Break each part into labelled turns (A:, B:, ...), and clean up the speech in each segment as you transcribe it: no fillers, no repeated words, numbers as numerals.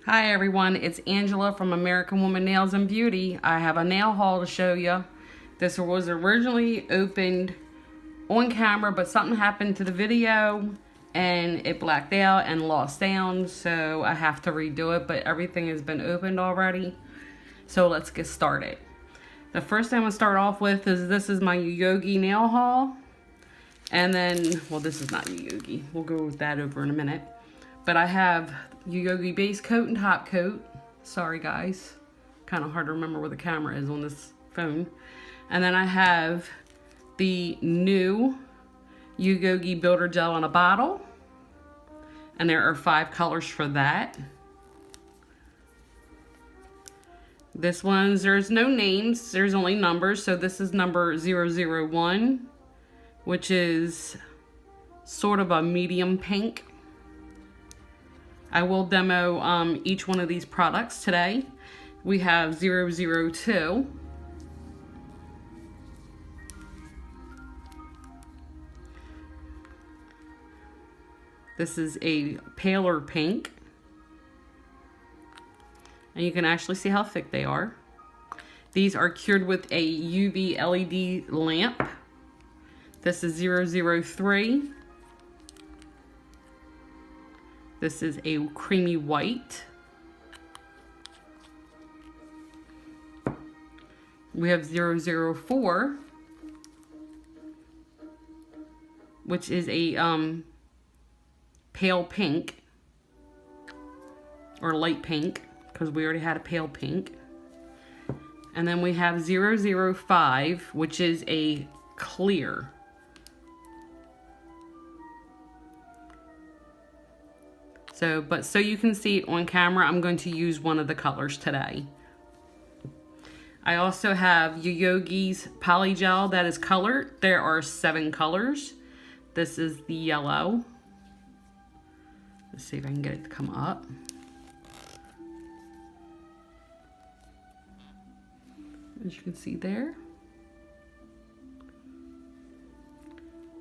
A: Hi everyone, it's Angela from American Woman Nails and Beauty. I have a nail haul to show you. This was originally opened on camera, but something happened to the video and it blacked out and lost sound, so I have to redo it, but everything has been opened already. So let's get started. The first thing I'm going to start off with is this is my Yayoge Nail Haul. And then, well, this is not Yayoge. We'll go with that over in a minute. But I have Yayoge base coat and top coat. Sorry guys, kind of hard to remember where the camera is on this phone. And then I have the new Yayoge builder gel in a bottle, and there are 5 colors for that. This one's, there's no names, there's only numbers. So this is number 001, which is sort of a medium pink. I will demo each one of these products today. We have 002. This is a paler pink. And you can actually see how thick they are. These are cured with a UV LED lamp. This is 003. This is a creamy white. We have 004, which is a pale pink, or light pink, because we already had a pale pink. And then we have 005, which is a clear. So you can see it on camera, I'm going to use one of the colors today. I also have Yayoge's Polygel that is colored. There are 7 colors. This is the yellow. Let's see if I can get it to come up. As you can see there.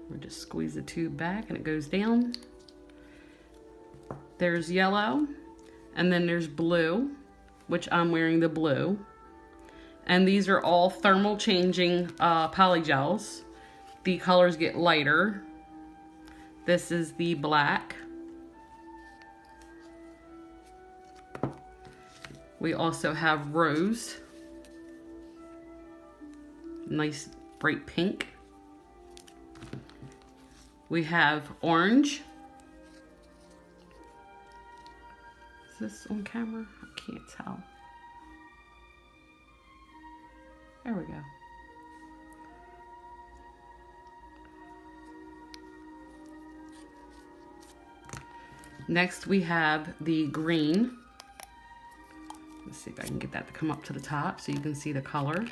A: We'll just squeeze the tube back and it goes down. There's yellow, and then there's blue, which I'm wearing the blue. And these are all thermal changing polygels. The colors get lighter. This is the black. We also have rose. Nice bright pink. We have orange. Is this on camera? I can't tell. There we go. Next we have the green. Let's see if I can get that to come up to the top so you can see the color.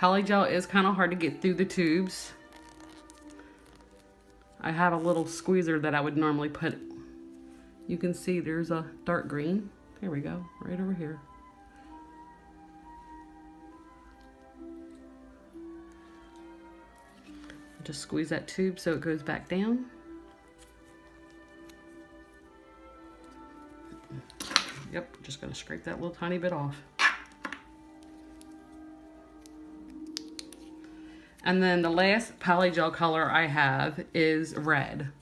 A: Polygel is kind of hard to get through the tubes. I have a little squeezer that I would normally put. You can see there's a dark green. There we go, right over here. Just squeeze that tube so it goes back down. Yep, just gonna scrape that little tiny bit off. And then the last polygel color I have is red.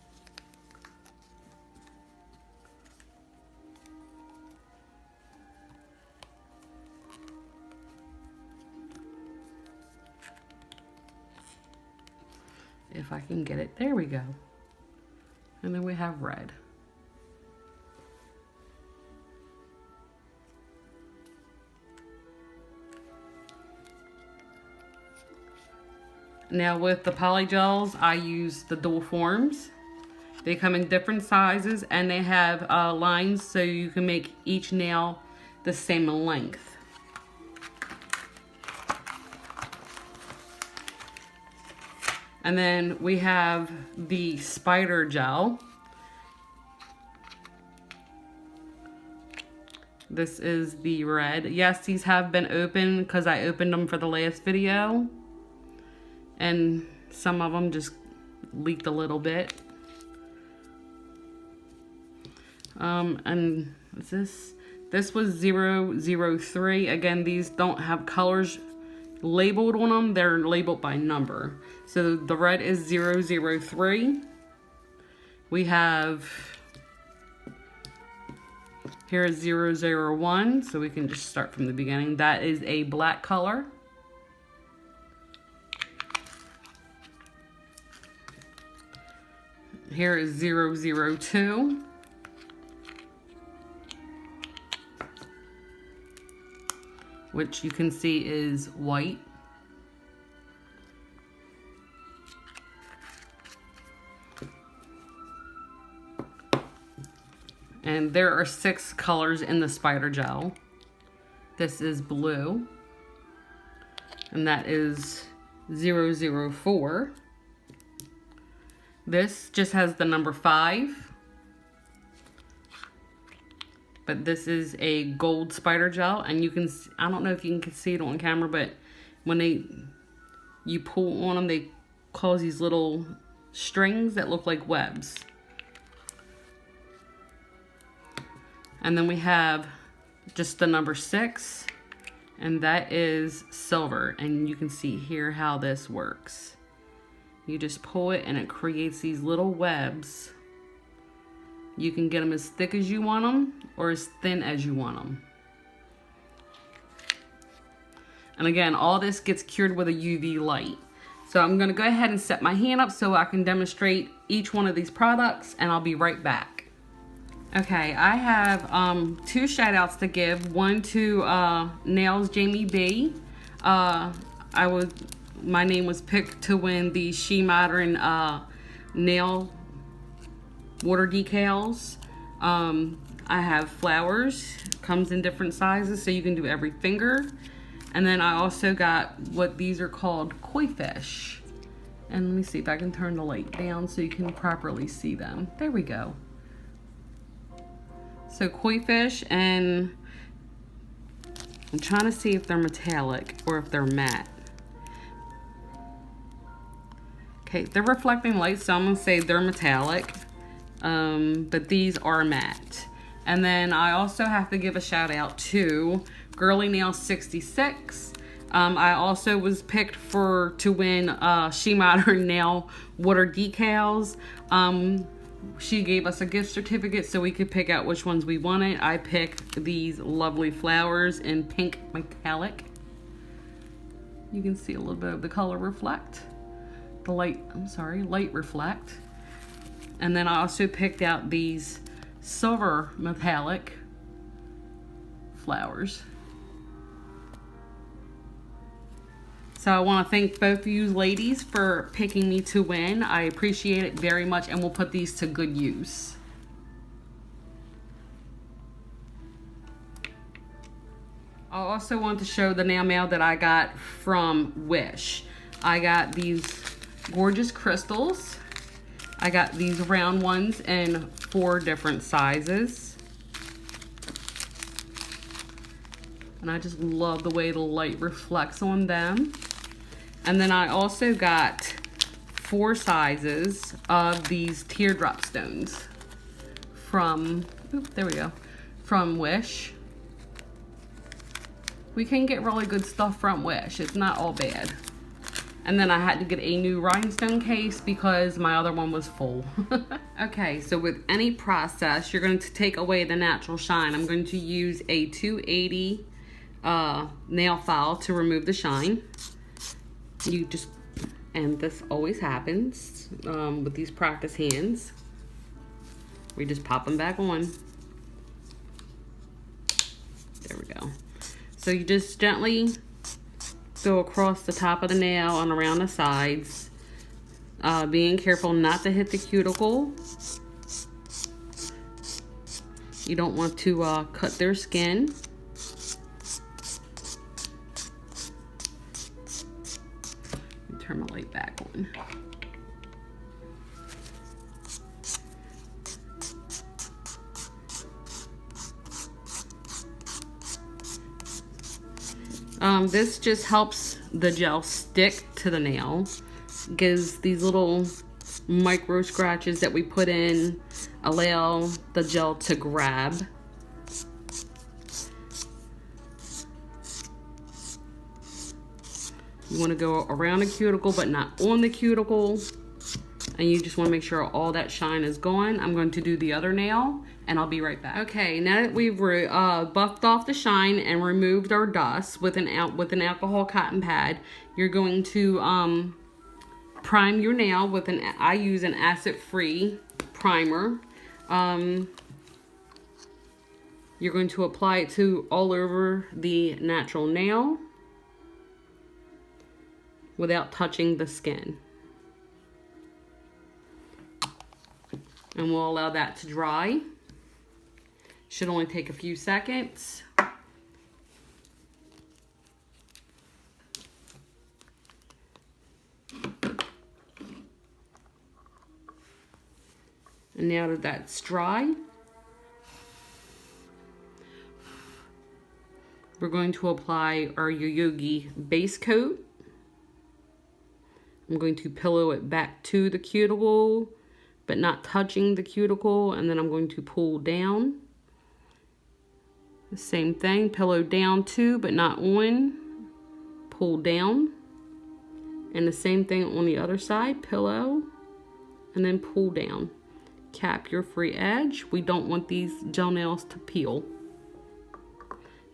A: If I can get it, there we go. And then we have red. Now with the polygels, I use the dual forms. They come in different sizes and they have lines so you can make each nail the same length. And then we have the spider gel. This is the red. Yes, these have been opened because I opened them for the last video. And some of them just leaked a little bit. And this was 003. Again, these don't have colors labeled on them. They're labeled by number. So the red is 003. We have, here is 001. So we can just start from the beginning. That is a black color. Here is 002. Which you can see is white. And there are 6 colors in the spider gel. This is blue. And that is 004. This just has the number 5. But this is a gold spider gel, and you can, I don't know if you can see it on camera, but when you pull on them, they cause these little strings that look like webs. And then we have just the number 6, and that is silver. And you can see here how this works. You just pull it and it creates these little webs. You can get them as thick as you want them or as thin as you want them. And again, all this gets cured with a UV light. So I'm gonna go ahead and set my hand up so I can demonstrate each one of these products, and I'll be right back. Okay, I have 2 shout outs to give. One to Nails Jamie B. My name was picked to win the She Modern nail water decals. I have flowers, comes in different sizes, so you can do every finger. And then I also got what these are called koi fish. And let me see if I can turn the light down so you can properly see them. There we go. So koi fish, and I'm trying to see if they're metallic or if they're matte. Okay, they're reflecting light, so I'm gonna say they're metallic, but these are matte. And then I also have to give a shout out to Girly Nail 66. I also was picked to win She Modern Nail water decals. She gave us a gift certificate so we could pick out which ones we wanted. I picked these lovely flowers in pink metallic. You can see a little bit of the color reflect. The light reflect. And then I also picked out these silver metallic flowers. So I want to thank both of you ladies for picking me to win. I appreciate it very much, and we'll put these to good use. I also want to show the nail mail that I got from Wish. I got these gorgeous crystals. I got these round ones in 4 different sizes. And I just love the way the light reflects on them. And then I also got 4 sizes of these teardrop stones from, from Wish. We can get really good stuff from Wish. It's not all bad. And then I had to get a new rhinestone case because my other one was full. Okay, so with any process, you're going to take away the natural shine. I'm going to use a 280 nail file to remove the shine. And this always happens with these practice hands. We just pop them back on. There we go. So you just gently go across the top of the nail and around the sides, being careful not to hit the cuticle. You don't want to cut their skin. Turn my light back on. This just helps the gel stick to the nail. Gives these little micro scratches that we put in allow the gel to grab. You want to go around the cuticle but not on the cuticle. And you just want to make sure all that shine is gone. I'm going to do the other nail and I'll be right back. Okay, now that we've buffed off the shine and removed our dust with an alcohol cotton pad, you're going to prime your nail with I use an acid-free primer. You're going to apply it to all over the natural nail without touching the skin. And we'll allow that to dry. Should only take a few seconds. And now that that's dry, we're going to apply our Yayoge base coat. I'm going to pillow it back to the cuticle, but not touching the cuticle, and then I'm going to pull down. The same thing, pillow down to, but not on, pull down. And the same thing on the other side, pillow, and then pull down. Cap your free edge. We don't want these gel nails to peel.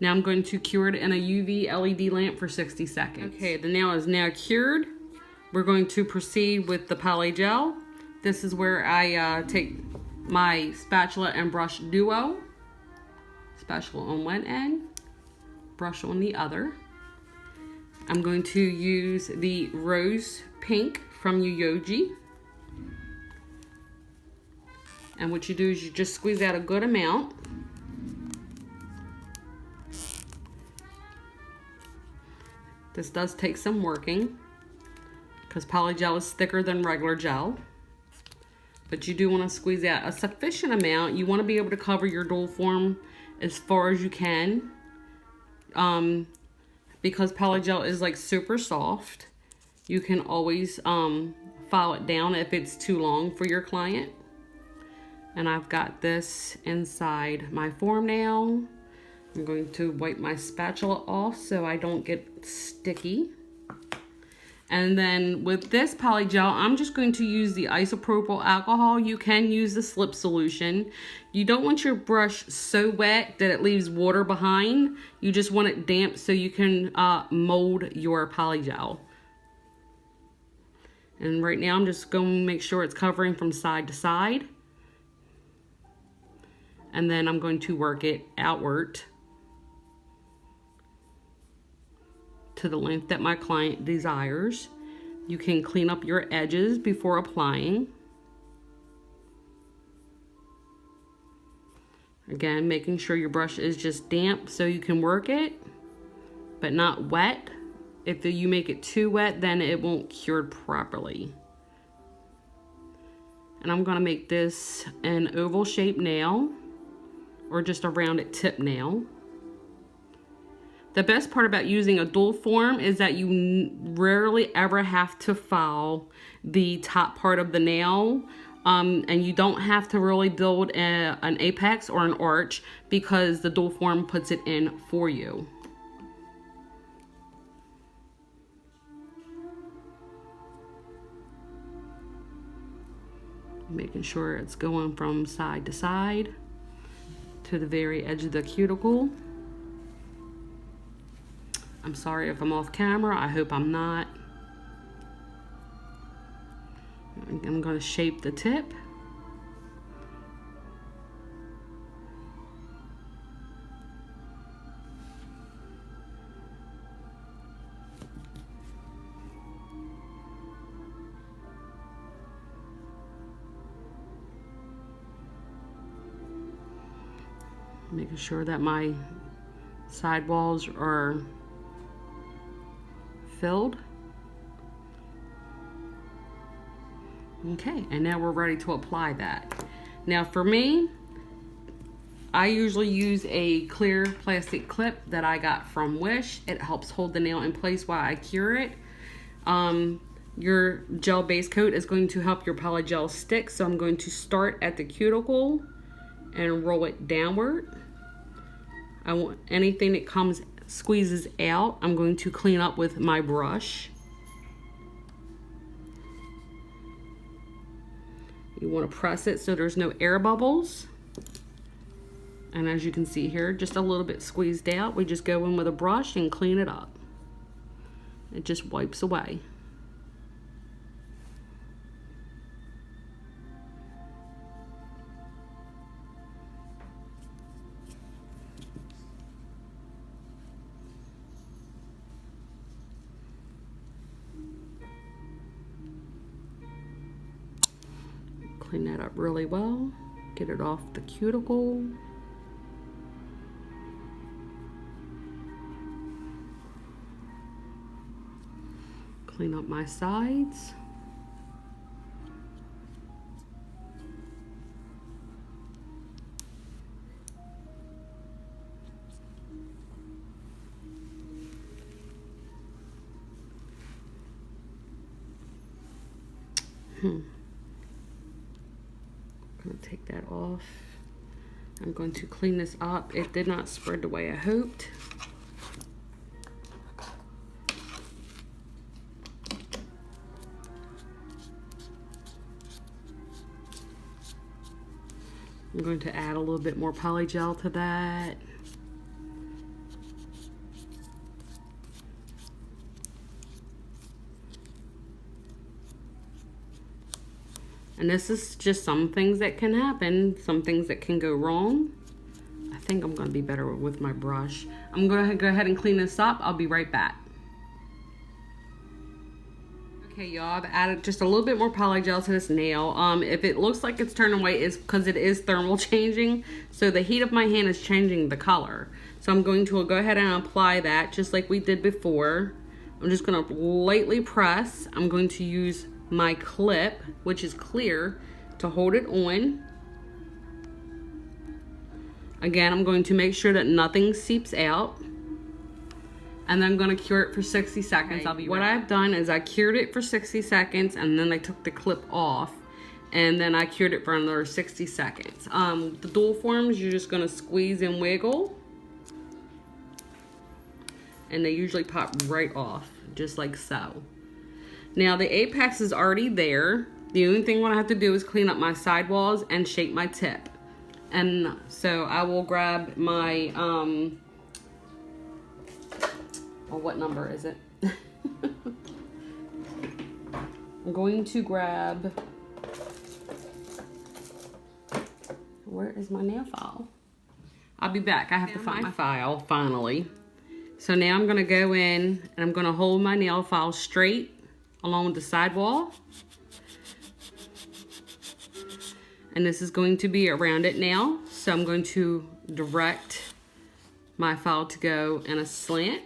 A: Now I'm going to cure it in a UV LED lamp for 60 seconds. Okay, the nail is now cured. We're going to proceed with the poly gel. This is where I take my spatula and brush duo. Spatula on one end, brush on the other. I'm going to use the rose pink from Yayoge. And what you do is you just squeeze out a good amount. This does take some working because poly gel is thicker than regular gel. But you do want to squeeze out a sufficient amount. You want to be able to cover your dual form as far as you can. Because poly gel is like super soft. You can always file it down if it's too long for your client. And I've got this inside my form now. I'm going to wipe my spatula off so I don't get sticky. And then with this poly gel, I'm just going to use the isopropyl alcohol. You can use the slip solution. You don't want your brush so wet that it leaves water behind. You just want it damp so you can mold your poly gel. And right now I'm just going to make sure it's covering from side to side. And then I'm going to work it outward to the length that my client desires. You can clean up your edges before applying. Again, making sure your brush is just damp so you can work it, but not wet. If you make it too wet, then it won't cure properly. And I'm gonna make this an oval shaped nail or just a rounded tip nail. The best part about using a dual form is that you rarely ever have to file the top part of the nail. And you don't have to really build an apex or an arch because the dual form puts it in for you. Making sure it's going from side to side to the very edge of the cuticle. I'm sorry if I'm off camera. I hope I'm not. I'm going to shape the tip. Making sure that my side walls are filled. Okay, and now we're ready to apply that. Now for me, I usually use a clear plastic clip that I got from Wish. It helps hold the nail in place while I cure it. your gel base coat is going to help your polygel stick. So I'm going to start at the cuticle and roll it downward. I want anything that squeezes out, I'm going to clean up with my brush. You want to press it so there's no air bubbles. And as you can see here, just a little bit squeezed out. We just go in with a brush and clean it up. It just wipes away. Clean that up really well. Get it off the cuticle. Clean up my sides. I'm going to take that off. I'm going to clean this up. It did not spread the way I hoped. I'm going to add a little bit more polygel to that. And this is just some things that can happen, some things that can go wrong. I think I'm gonna be better with my brush. I'm gonna go ahead and clean this up. I'll be right back. Okay, y'all, I've added just a little bit more polygel to this nail. If it looks like it's turning white, it's because it is thermal changing. So the heat of my hand is changing the color. So I'm going to go ahead and apply that just like we did before. I'm just gonna lightly press. I'm going to use my clip, which is clear, to hold it on. Again, I'm going to make sure that nothing seeps out. And then I'm going to cure it for 60 seconds. Okay. What I've done is I cured it for 60 seconds and then I took the clip off. And then I cured it for another 60 seconds. The dual forms, you're just going to squeeze and wiggle. And they usually pop right off, just like so. Now the apex is already there. The only thing what I have to do is clean up my sidewalls and shape my tip. And so I will grab my, well, what number is it? I'm going to grab, where is my nail file? I'll be back. I have to find my file finally. So now I'm gonna go in and I'm gonna hold my nail file straight along with the sidewall. And this is going to be a rounded nail. So I'm going to direct my file to go in a slant.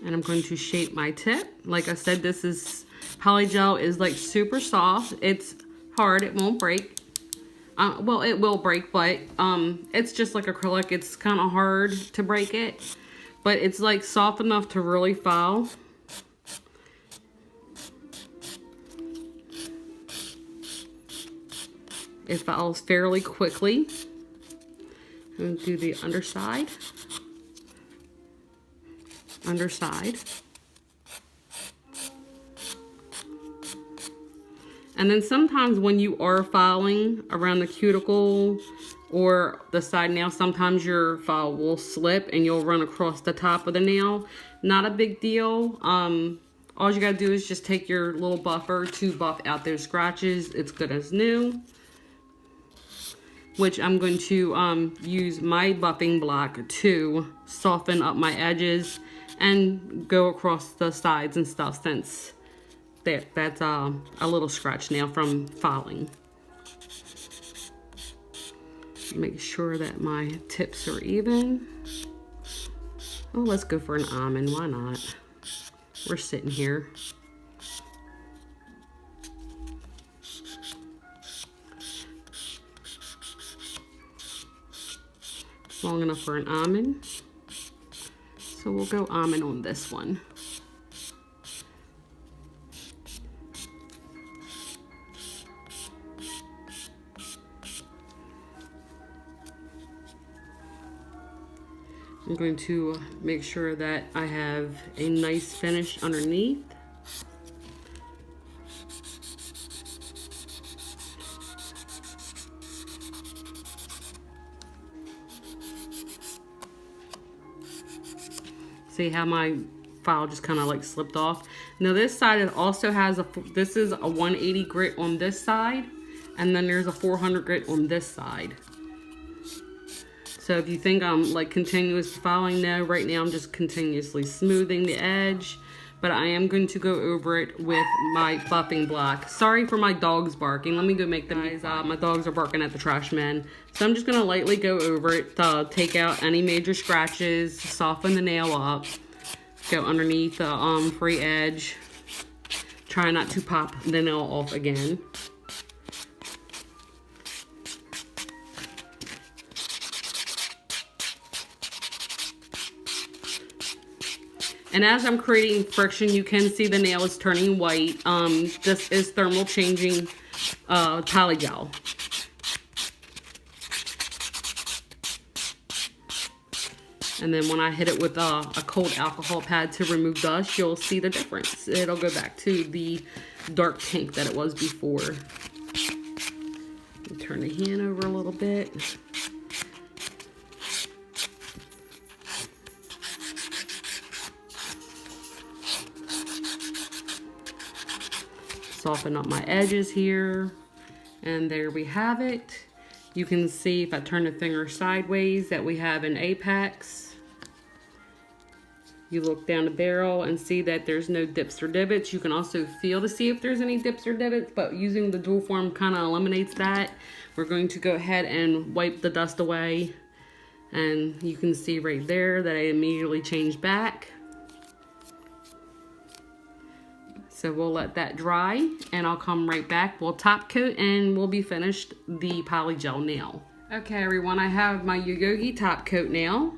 A: And I'm going to shape my tip. Like I said, this is, polygel is like super soft. It's hard, it won't break. Well, it will break, but it's just like acrylic. It's kind of hard to break it, but it's like soft enough to really file. It files fairly quickly. I'm gonna do the underside. Underside. And then sometimes when you are filing around the cuticle or the side nail, sometimes your file will slip and you'll run across the top of the nail. Not a big deal. All you gotta do is just take your little buffer to buff out those scratches. It's good as new. Which I'm going to use my buffing block to soften up my edges and go across the sides and stuff, since that's a little scratch nail from filing. Make sure that my tips are even. Oh, let's go for an almond. Why not? We're sitting here. long enough for an almond. So we'll go almond on this one. I'm going to make sure that I have a nice finish underneath. See how my file just kind of like slipped off? Now this side, it also has this is a 180 grit on this side, and then there's a 400 grit on this side. So if you think I'm like continuous filing, no, right now I'm just continuously smoothing the edge, but I am going to go over it with my buffing block. Sorry for my dogs barking. Let me go make them. Guys, my dogs are barking at the trash man. So I'm just gonna lightly go over it to take out any major scratches, soften the nail up, go underneath the free edge. Try not to pop the nail off again. And as I'm creating friction, you can see the nail is turning white. This is thermal changing polygel. And then when I hit it with a cold alcohol pad to remove dust, you'll see the difference. It'll go back to the dark pink that it was before. Turn the hand over a little bit. Soften up my edges here, and there we have it. You can see if I turn the finger sideways that we have an apex. You look down the barrel and see that there's no dips or divots. You can also feel to see if there's any dips or divots, but using the dual form kind of eliminates that. We're going to go ahead and wipe the dust away, and you can see right there that I immediately changed back. So we'll let that dry, and I'll come right back. We'll top coat and we'll be finished the polygel nail. Okay everyone, I have my Yayoge top coat nail.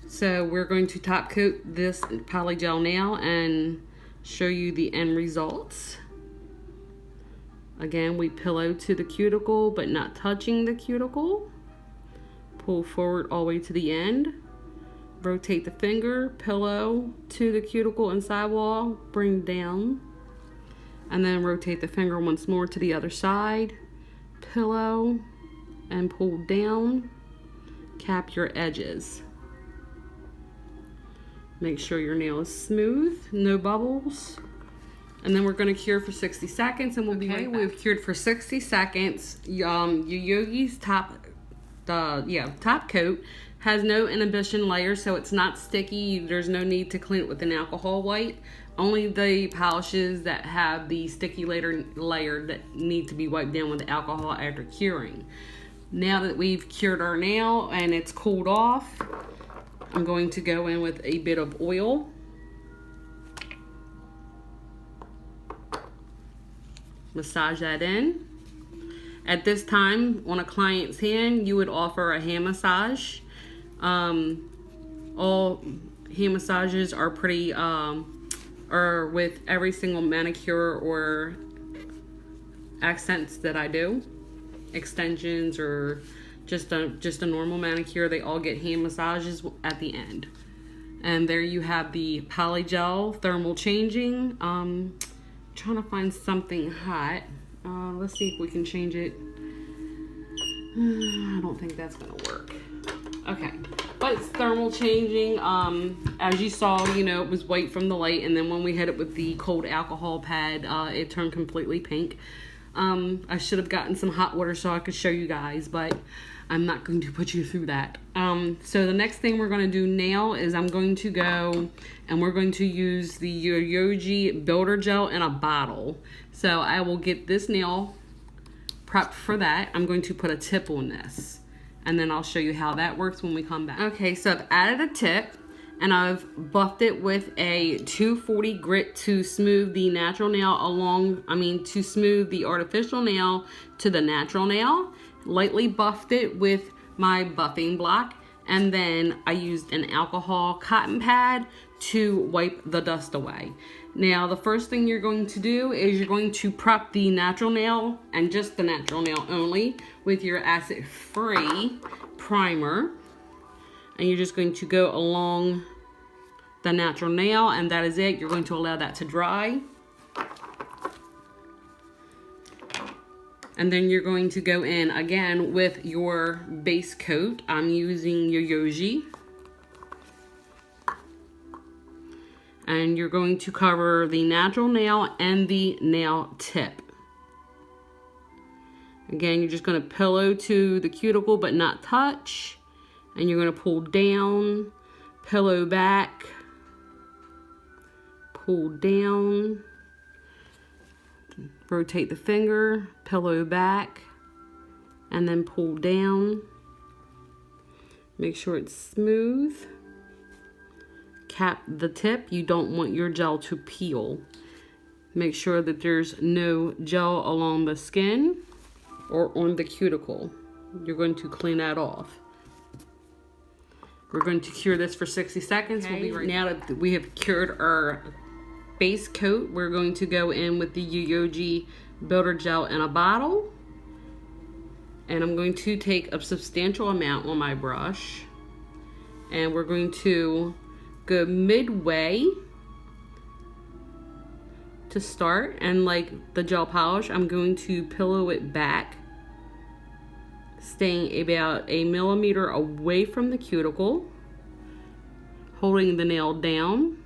A: So we're going to top coat this polygel nail and show you the end results. Again, we pillow to the cuticle but not touching the cuticle. Pull forward all the way to the end. Rotate the finger, pillow to the cuticle and sidewall, bring down. And then rotate the finger once more to the other side, pillow, and pull down, cap your edges. Make sure your nail is smooth, no bubbles. And then we're gonna cure for 60 seconds and we'll be right back. We've cured for 60 seconds. Yayoge's top coat has no inhibition layer, so it's not sticky. There's no need to clean it with an alcohol wipe. Only the polishes that have the sticky layer that need to be wiped down with alcohol after curing. Now that we've cured our nail and it's cooled off, I'm going to go in with a bit of oil. Massage that in. At this time, on a client's hand, you would offer a hand massage. All hand massages are pretty, or with every single manicure or accents that I do, extensions or just a normal manicure, they all get hand massages at the end. And there you have the polygel thermal changing. Trying to find something hot. Let's see if we can change it. I don't think that's gonna work. Okay, but it's thermal changing. As you saw, you know, it was white from the light, and then when we hit it with the cold alcohol pad, it turned completely pink. I should have gotten some hot water so I could show you guys, but I'm not going to put you through that. So the next thing we're going to do now is I'm going to go and we're going to use the Yayoge Builder Gel in a bottle. So I will get this nail prepped for that. I'm going to put a tip on this, and then I'll show you how that works when we come back. Okay, so I've added a tip, and I've buffed it with a 240 grit to smooth the natural nail to smooth the artificial nail to the natural nail. Lightly buffed it with my buffing block. And then I used an alcohol cotton pad to wipe the dust away. Now, the first thing you're going to do is you're going to prep the natural nail, and just the natural nail only, with your acid-free primer. And you're just going to go along the natural nail, and that is it. You're going to allow that to dry. And then you're going to go in again with your base coat. I'm using Yayoge. And you're going to cover the natural nail and the nail tip. Again, you're just going to pillow to the cuticle but not touch. And you're going to pull down, pillow back, pull down, rotate the finger, pillow back, and then pull down. Make sure it's smooth. Cap the tip. You don't want your gel to peel. Make sure that there's no gel along the skin or on the cuticle. You're going to clean that off. We're going to cure this for 60 seconds. Okay. We'll be right now that we have cured our base coat. We're going to go in with the Yayoge Builder Gel in a bottle. And I'm going to take a substantial amount on my brush. And we're going to go midway to start, and like the gel polish, I'm going to pillow it back, staying about 1 millimeter away from the cuticle, holding the nail down.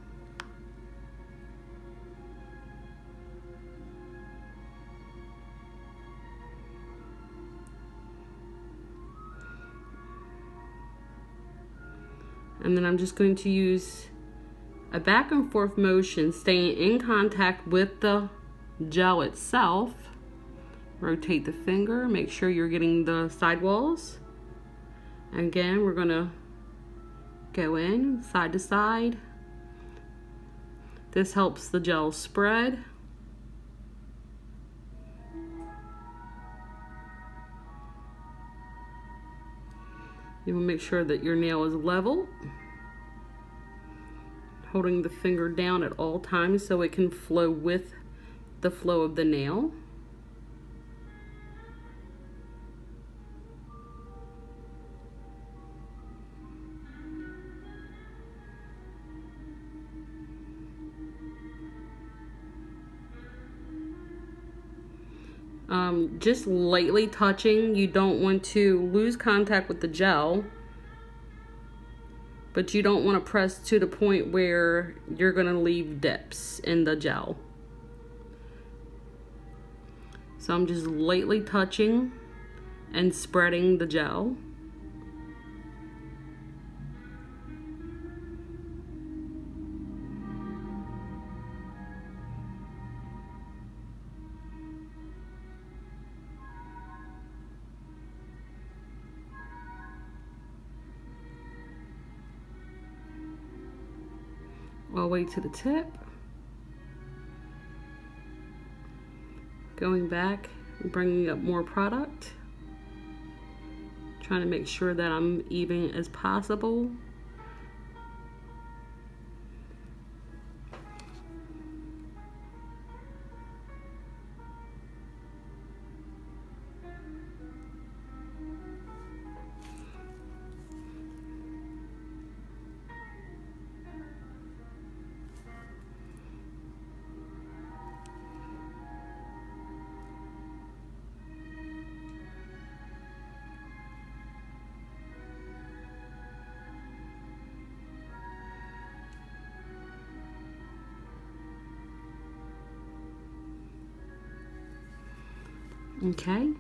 A: And then I'm just going to use a back and forth motion, staying in contact with the gel itself. Rotate the finger, make sure you're getting the sidewalls. Again, we're gonna go in side to side. This helps the gel spread. You will make sure that your nail is level. Holding the finger down at all times so it can flow with the flow of the nail. Just lightly touching. You don't want to lose contact with the gel, but you don't want to press to the point where you're going to leave dips in the gel. So I'm just lightly touching and spreading the gel. All the way to the tip. Going back and bringing up more product. Trying to make sure that I'm even as possible. Okay,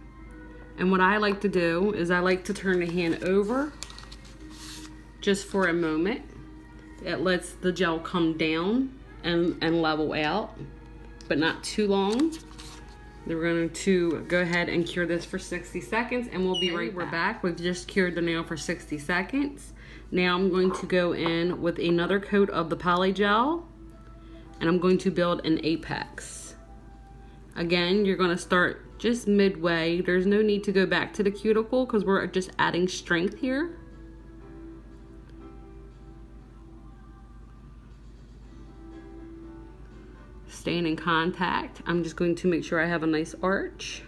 A: and what I like to do is I like to turn the hand over just for a moment. It lets the gel come down and level out, but not too long. Then we're going to go ahead and cure this for 60 seconds, and we'll be right back. We're back. We've just cured the nail for 60 seconds. Now I'm going to go in with another coat of the poly gel, and I'm going to build an apex. Again, you're going to start just midway. There's no need to go back to the cuticle because we're just adding strength here. staying in contact. I'm just going to make sure I have a nice arch.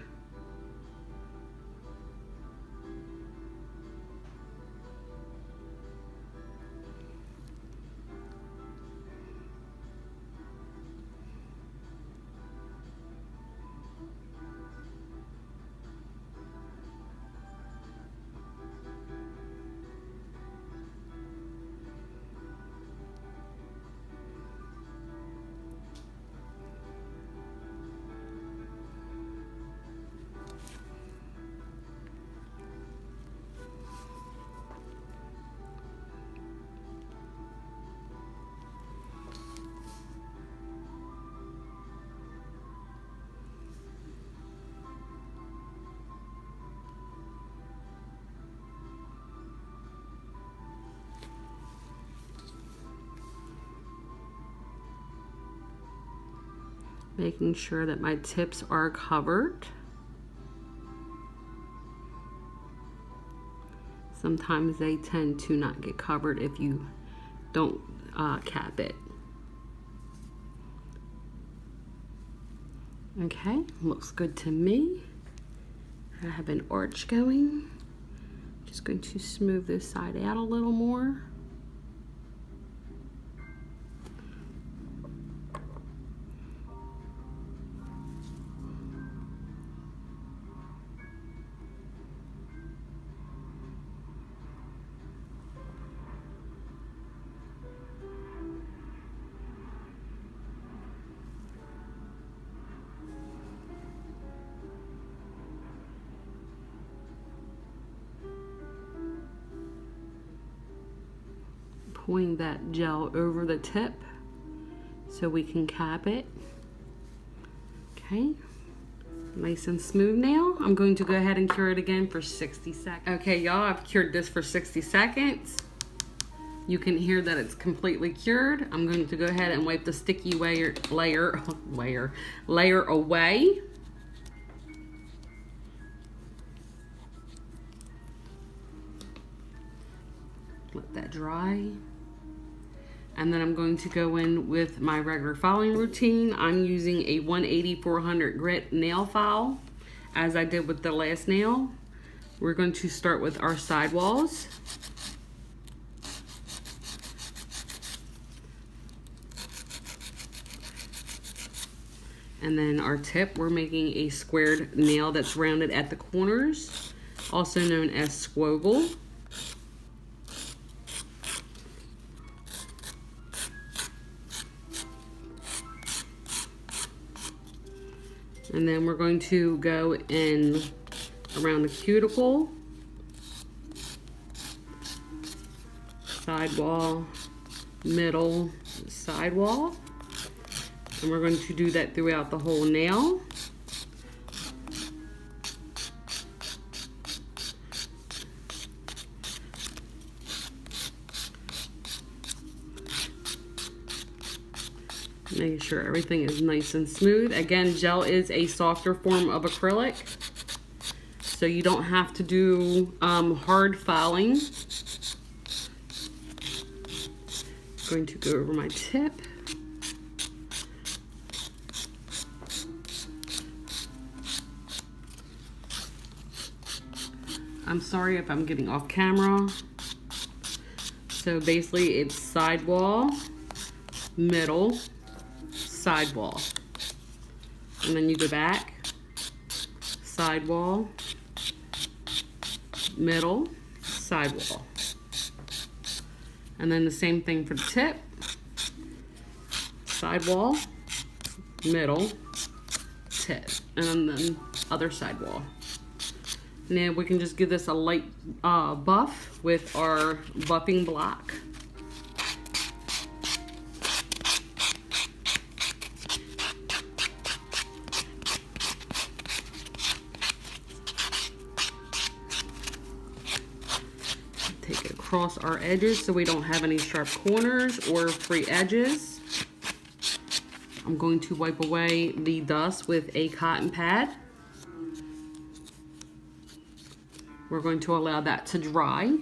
A: Making sure that my tips are covered. Sometimes they tend to not get covered if you don't cap it. Okay, looks good to me. I have an arch going. Just going to smooth this side out a little more. Pouring that gel over the tip so we can cap it. Okay, nice and smooth now. I'm going to go ahead and cure it again for 60 seconds. Okay, y'all, I've cured this for 60 seconds. You can hear that it's completely cured. I'm going to go ahead and wipe the sticky layer away. Let that dry. And then I'm going to go in with my regular filing routine. I'm using a 180/400 grit nail file, as I did with the last nail. We're going to start with our sidewalls. And then our tip, we're making a squared nail that's rounded at the corners, also known as squogle. And then we're going to go in around the cuticle, sidewall, middle, sidewall. And we're going to do that throughout the whole nail. Making sure everything is nice and smooth. Again, gel is a softer form of acrylic, so you don't have to do hard filing. Going to go over my tip. I'm sorry if I'm getting off camera. So basically it's sidewall, middle, sidewall. And then you go back, sidewall, middle, sidewall. And then the same thing for the tip, sidewall, middle, tip, and then other sidewall. Now we can just give this a light buff with our buffing block. Take it across our edges so we don't have any sharp corners or free edges. I'm going to wipe away the dust with a cotton pad. We're going to allow that to dry.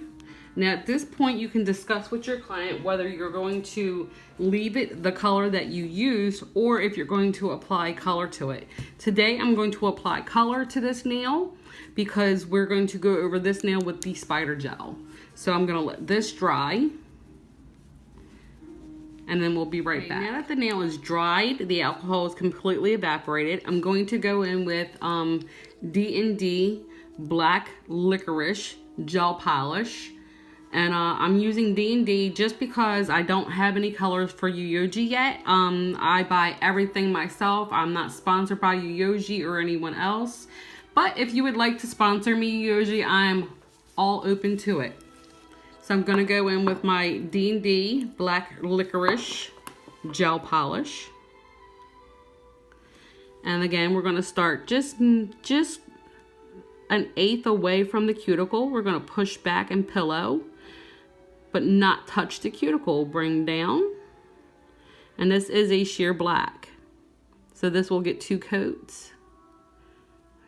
A: Now at this point you can discuss with your client whether you're going to leave it the color that you used or if you're going to apply color to it. Today I'm going to apply color to this nail because we're going to go over this nail with the spider gel. So I'm going to let this dry and then we'll be right back. Now that the nail is dried, the alcohol is completely evaporated, I'm going to go in with D&D Black Licorice Gel Polish. And I'm using D&D just because I don't have any colors for Yayoge yet. I buy everything myself. I'm not sponsored by Yayoge or anyone else. But if you would like to sponsor me, Yayoge, I'm all open to it. So I'm going to go in with my D&D Black Licorice Gel Polish. And again, we're going to start just an eighth away from the cuticle. We're going to push back and pillow, but not touch the cuticle. Bring down. And this is a sheer black. So this will get 2 coats.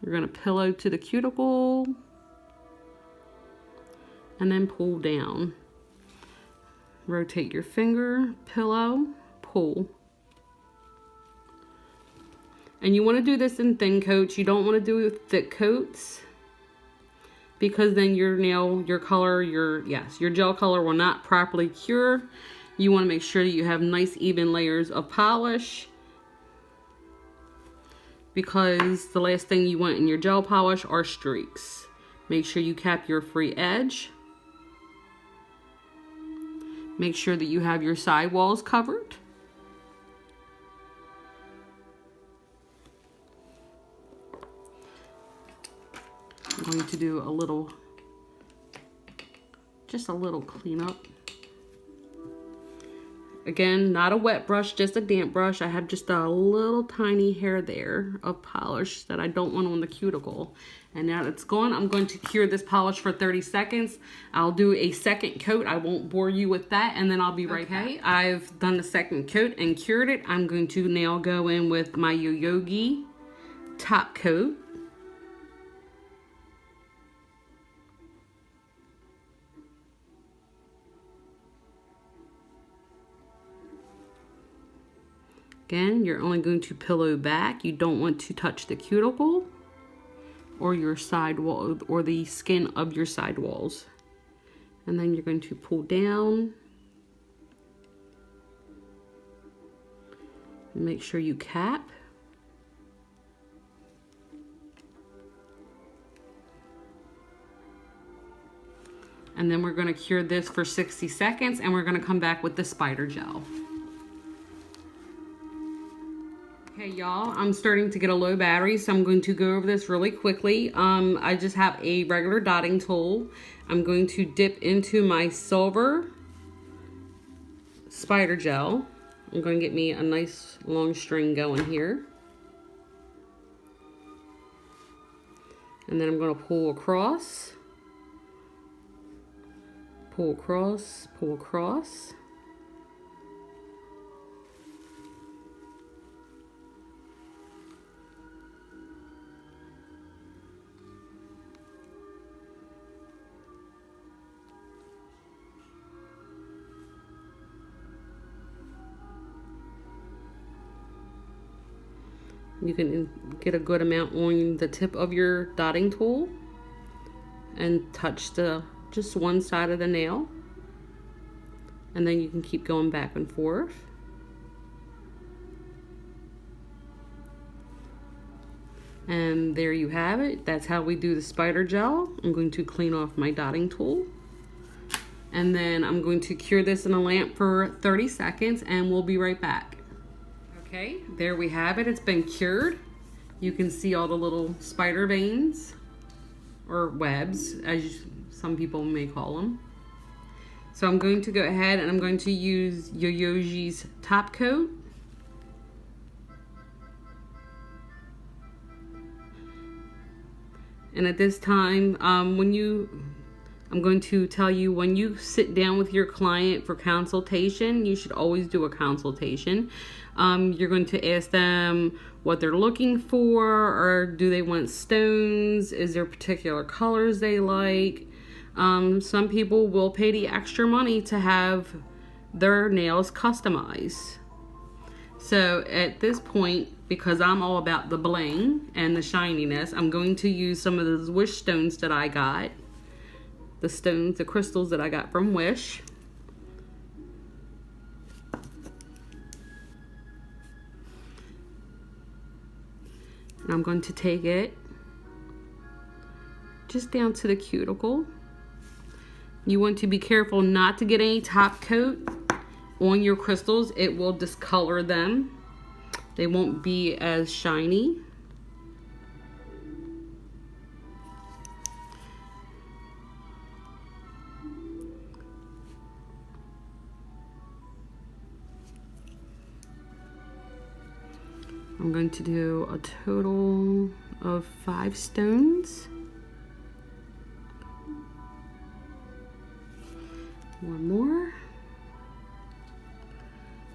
A: You're going to pillow to the cuticle. And then pull down. Rotate your finger, pillow, pull. And you want to do this in thin coats. You don't want to do thick coats because then your nail, your color, your gel color will not properly cure. You want to make sure that you have nice even layers of polish because the last thing you want in your gel polish are streaks. Make sure you cap your free edge. Make sure that you have your sidewalls covered. I'm going to do just a little cleanup. Again, not a wet brush, just a damp brush. I have just a little tiny hair there of polish that I don't want on the cuticle. And now that it's gone, I'm going to cure this polish for 30 seconds. I'll do a second coat. I won't bore you with that, and then I'll be right back. I've done the second coat and cured it. I'm going to now go in with my Yayoge top coat. Again, you're only going to pillow back. You don't want to touch the cuticle or your sidewall or the skin of your sidewalls. And then you're going to pull down. Make sure you cap. And then we're going to cure this for 60 seconds and we're going to come back with the spider gel. Okay, y'all, I'm starting to get a low battery, so I'm going to go over this really quickly. I just have a regular dotting tool. I'm going to dip into my silver spider gel. I'm going to get me a nice long string going here. And then I'm going to pull across, pull across, pull across. You can get a good amount on the tip of your dotting tool and touch just one side of the nail. And then you can keep going back and forth. And there you have it. That's how we do the spider gel. I'm going to clean off my dotting tool. And then I'm going to cure this in a lamp for 30 seconds and we'll be right back. Okay, there we have it. It's been cured. You can see all the little spider veins or webs, as some people may call them. So I'm going to go ahead and I'm going to use Yayoge's top coat. And at this time, I'm going to tell you when you sit down with your client for consultation, you should always do a consultation. You're going to ask them what they're looking for, or do they want stones? Is there particular colors they like? Some people will pay the extra money to have their nails customized. So at this point, because I'm all about the bling and the shininess, I'm going to use some of those Wish stones that I got. The crystals that I got from Wish. And I'm going to take it just down to the cuticle. You want to be careful not to get any top coat on your crystals. It will discolor them. They won't be as shiny. I'm going to do a total of 5 stones. One more.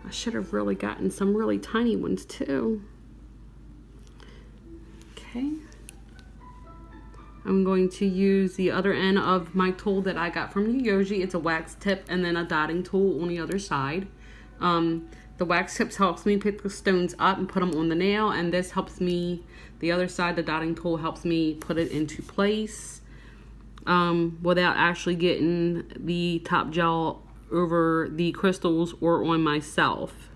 A: I should have really gotten some really tiny ones too. Okay. I'm going to use the other end of my tool that I got from Yayoge. It's a wax tip and then a dotting tool on the other side. The wax tips helps me pick the stones up and put them on the nail, and this helps me, the other side, the dotting tool helps me put it into place without actually getting the top gel over the crystals or on myself.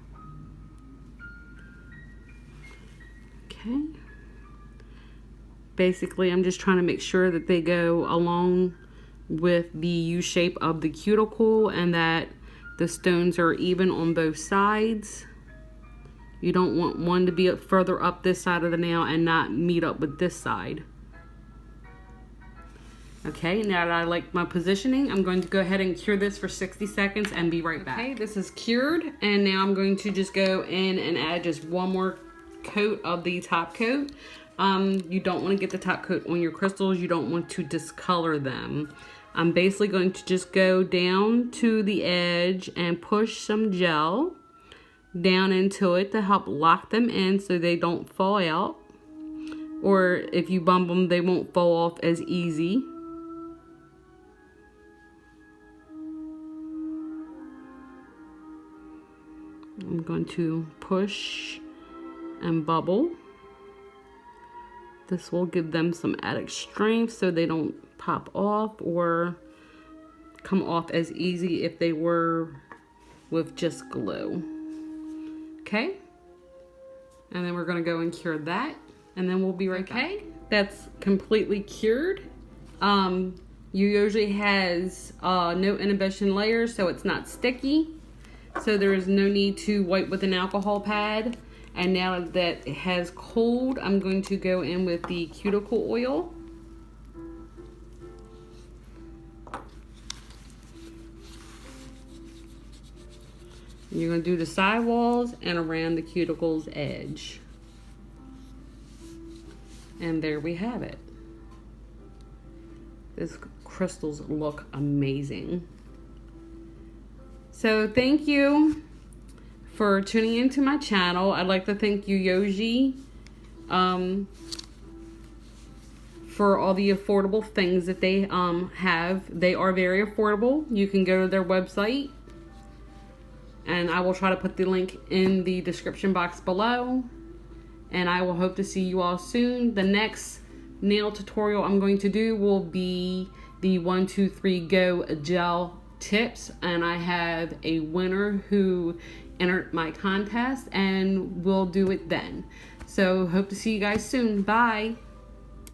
A: Okay. Basically, I'm just trying to make sure that they go along with the U shape of the cuticle and that the stones are even on both sides. You don't want one to be further up this side of the nail and not meet up with this side. Okay, now that I like my positioning, I'm going to go ahead and cure this for 60 seconds and be right back. Okay, this is cured, and now I'm going to just go in and add just one more coat of the top coat. You don't want to get the top coat on your crystals. You don't want to discolor them. I'm basically going to just go down to the edge and push some gel down into it to help lock them in so they don't fall out. Or if you bump them, they won't fall off as easy. I'm going to push and bubble. This will give them some added strength so they don't pop off or come off as easy if they were with just glue. Okay, and then we're going to go and cure that, and then we'll be right back. Okay, that's completely cured. Yayoge has no inhibition layers, so it's not sticky, so there is no need to wipe with an alcohol pad. And now that it has cooled, I'm going to go in with the cuticle oil. You're going to do the side walls and around the cuticle's edge. And there we have it. These crystals look amazing. So thank you for tuning into my channel. I'd like to thank Yayoge for all the affordable things that they have. They are very affordable. You can go to their website, and I will try to put the link in the description box below. And I will hope to see you all soon. The next nail tutorial I'm going to do will be the 1, 2, 3 Go gel tips, and I have a winner who entered my contest, and we'll do it then. So hope to see you guys soon. Bye.